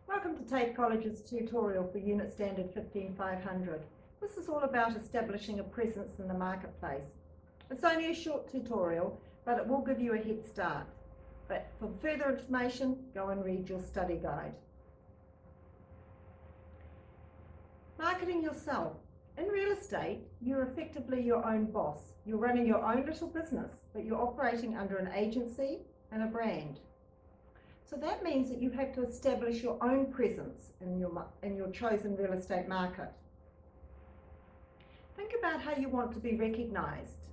Welcome to TAFE College's tutorial for Unit Standard 15500. This is all about establishing a presence in the marketplace. It's only a short tutorial, but it will give you a head start. But for further information, go and read your study guide. Marketing yourself. In real estate, you're effectively your own boss. You're running your own little business, but you're operating under an agency and a brand. So that means that you have to establish your own presence in your chosen real estate market. Think about how you want to be recognised.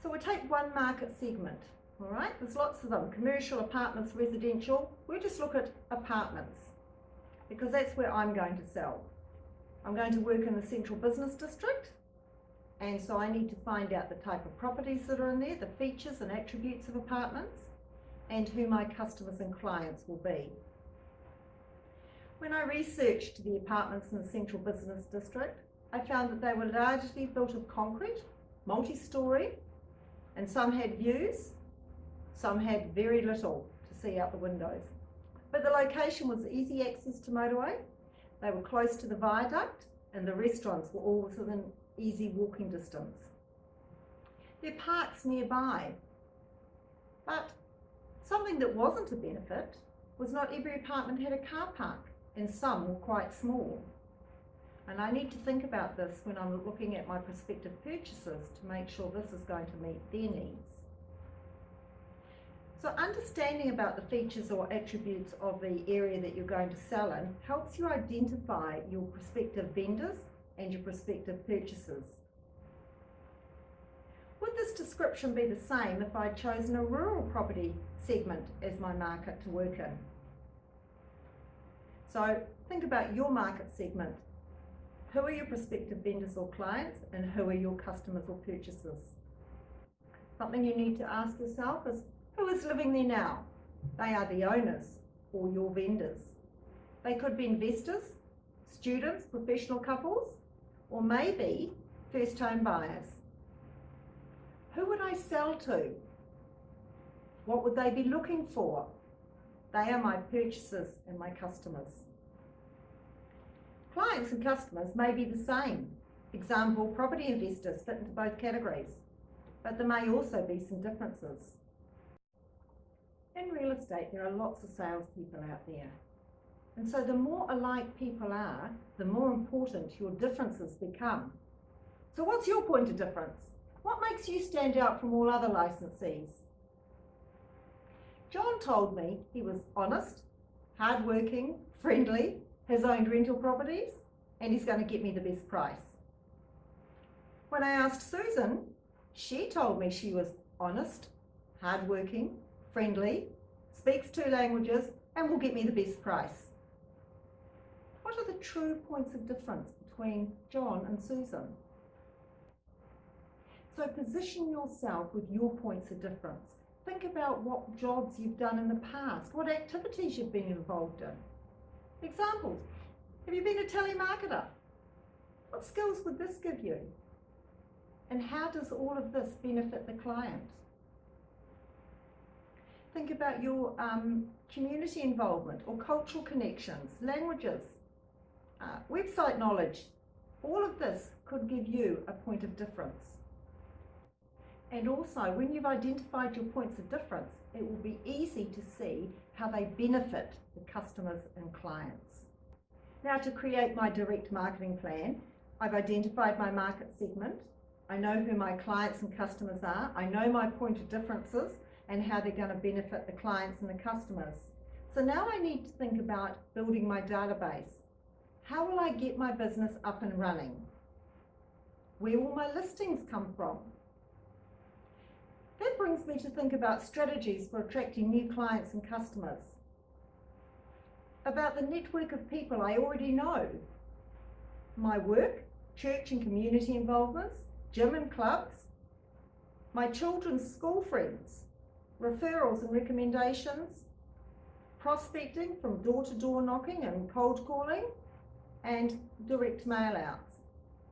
So we'll take one market segment, all right? There's lots of them, commercial, apartments, residential. We'll just look at apartments because that's where I'm going to sell. I'm going to work in the central business district, and so I need to find out the type of properties that are in there, the features and attributes of apartments, and who my customers and clients will be. When I researched the apartments in the central business district, I found that they were largely built of concrete, multi-storey, and some had views, some had very little to see out the windows. But the location was easy access to motorway, they were close to the viaduct, and the restaurants were all within easy walking distance. There are parks nearby, but something that wasn't a benefit was not every apartment had a car park, and some were quite small. And I need to think about this when I'm looking at my prospective purchasers to make sure this is going to meet their needs. So understanding about the features or attributes of the area that you're going to sell in helps you identify your prospective vendors and your prospective purchasers. Would this description be the same if I'd chosen a rural property segment as my market to work in? So think about your market segment. Who are your prospective vendors or clients, and who are your customers or purchasers? Something you need to ask yourself is, who is living there now? They are the owners or your vendors. They could be investors, students, professional couples, or maybe first home buyers. Who would I sell to? What would they be looking for? They are my purchasers and my customers. Clients and customers may be the same. Example, property investors fit into both categories, but there may also be some differences. In real estate, there are lots of salespeople out there. And so the more alike people are, the more important your differences become. So what's your point of difference? What makes you stand out from all other licensees? John told me he was honest, hardworking, friendly, has owned rental properties, and he's going to get me the best price. When I asked Susan, she told me she was honest, hardworking, friendly, speaks 2 languages, and will get me the best price. What are the true points of difference between John and Susan? So position yourself with your points of difference. Think about what jobs you've done in the past, what activities you've been involved in. Examples, have you been a telemarketer? What skills would this give you? And how does all of this benefit the client? Think about your community involvement or cultural connections, languages, website knowledge. All of this could give you a point of difference. And also, when you've identified your points of difference, it will be easy to see how they benefit the customers and clients. Now, to create my direct marketing plan, I've identified my market segment. I know who my clients and customers are. I know my point of differences and how they're going to benefit the clients and the customers. So now I need to think about building my database. How will I get my business up and running? Where will my listings come from? That brings me to think about strategies for attracting new clients and customers. About the network of people I already know. My work, church and community involvements, gym and clubs, my children's school friends, referrals and recommendations, prospecting from door-to-door knocking and cold calling, and direct mail outs.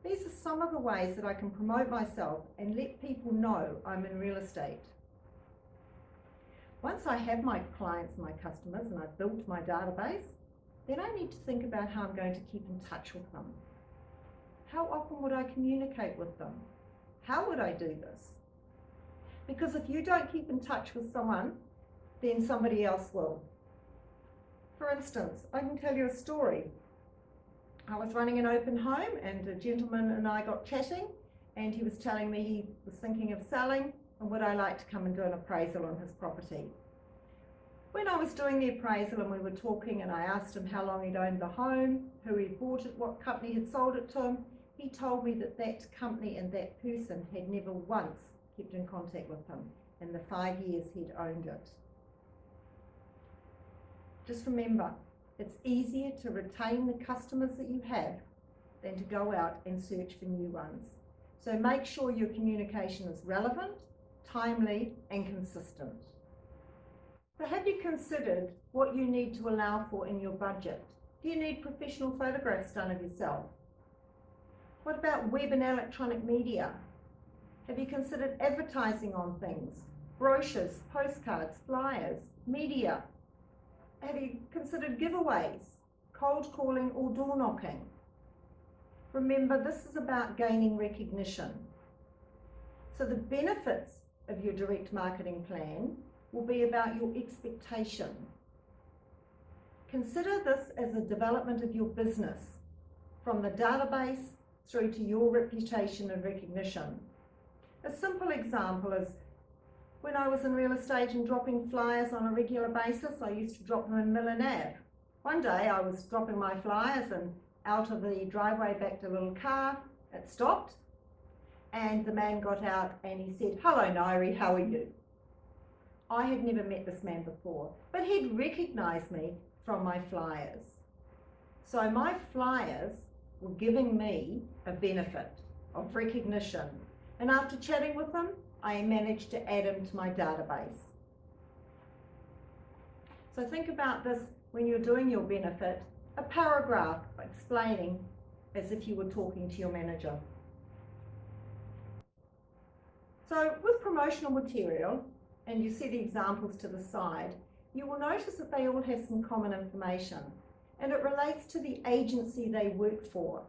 These are some of the ways that I can promote myself and let people know I'm in real estate. Once I have my clients, my customers, and I've built my database, then I need to think about how I'm going to keep in touch with them. How often would I communicate with them? How would I do this? Because if you don't keep in touch with someone, then somebody else will. For instance, I can tell you a story. I was running an open home and a gentleman and I got chatting, and he was telling me he was thinking of selling and would I like to come and do an appraisal on his property. When I was doing the appraisal and we were talking and I asked him how long he'd owned the home, who he bought it, what company had sold it to him, he told me that that company and that person had never once kept in contact with him in the 5 years he'd owned it. Just remember, it's easier to retain the customers that you have than to go out and search for new ones. So make sure your communication is relevant, timely, and consistent. So have you considered what you need to allow for in your budget? Do you need professional photographs done of yourself? What about web and electronic media? Have you considered advertising on things? Brochures, postcards, flyers, media? Have you considered giveaways, cold calling or door knocking? Remember, this is about gaining recognition. So the benefits of your direct marketing plan will be about your expectation. Consider this as a development of your business, from the database through to your reputation and recognition. A simple example is when I was in real estate and dropping flyers on a regular basis, I used to drop them in Millen Ave. One day I was dropping my flyers and out of the driveway backed a little car. It stopped and the man got out and he said, "Hello Nairi, how are you?" I had never met this man before, but he'd recognised me from my flyers. So my flyers were giving me a benefit of recognition. And after chatting with him, I managed to add him to my database. So think about this when you're doing your benefit, a paragraph explaining as if you were talking to your manager. So with promotional material, and you see the examples to the side, you will notice that they all have some common information, and it relates to the agency they work for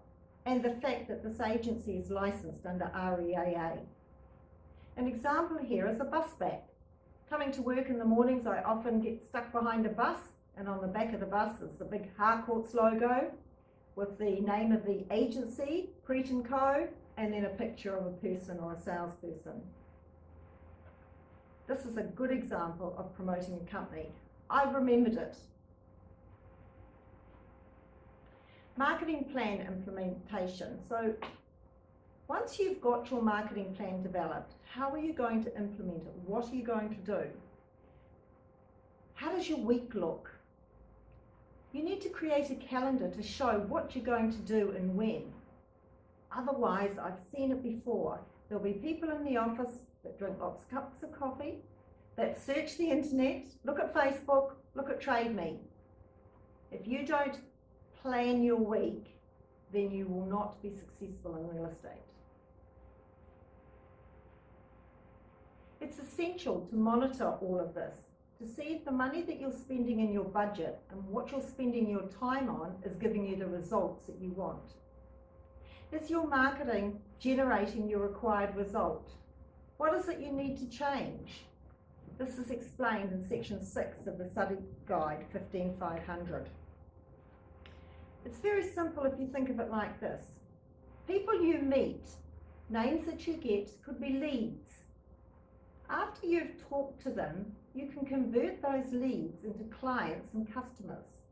and the fact that this agency is licensed under REAA. An example here is a bus back. Coming to work in the mornings, I often get stuck behind a bus, and on the back of the bus is the big Harcourts logo with the name of the agency, Preet & Co, and then a picture of a person or a salesperson. This is a good example of promoting a company. I've remembered it. Marketing plan implementation. So once you've got your marketing plan developed, how are you going to implement it? What are you going to do? How does your week look? You need to create a calendar to show what you're going to do and when. Otherwise, I've seen it before. There'll be people in the office that drink lots of cups of coffee, that search the internet, look at Facebook, look at Trade Me. If you don't plan your week, then you will not be successful in real estate. It's essential to monitor all of this, to see if the money that you're spending in your budget and what you're spending your time on is giving you the results that you want. Is your marketing generating your required result? What is it you need to change? This is explained in section 6 of the study guide 15500. It's very simple if you think of it like this. People you meet, names that you get, could be leads. After you've talked to them, you can convert those leads into clients and customers.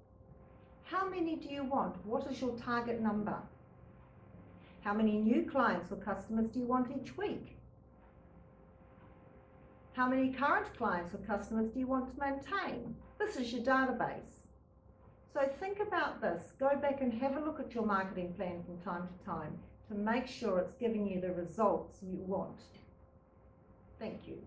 How many do you want? What is your target number? How many new clients or customers do you want each week? How many current clients or customers do you want to maintain? This is your database. So think about this. Go back and have a look at your marketing plan from time to time to make sure it's giving you the results you want. Thank you.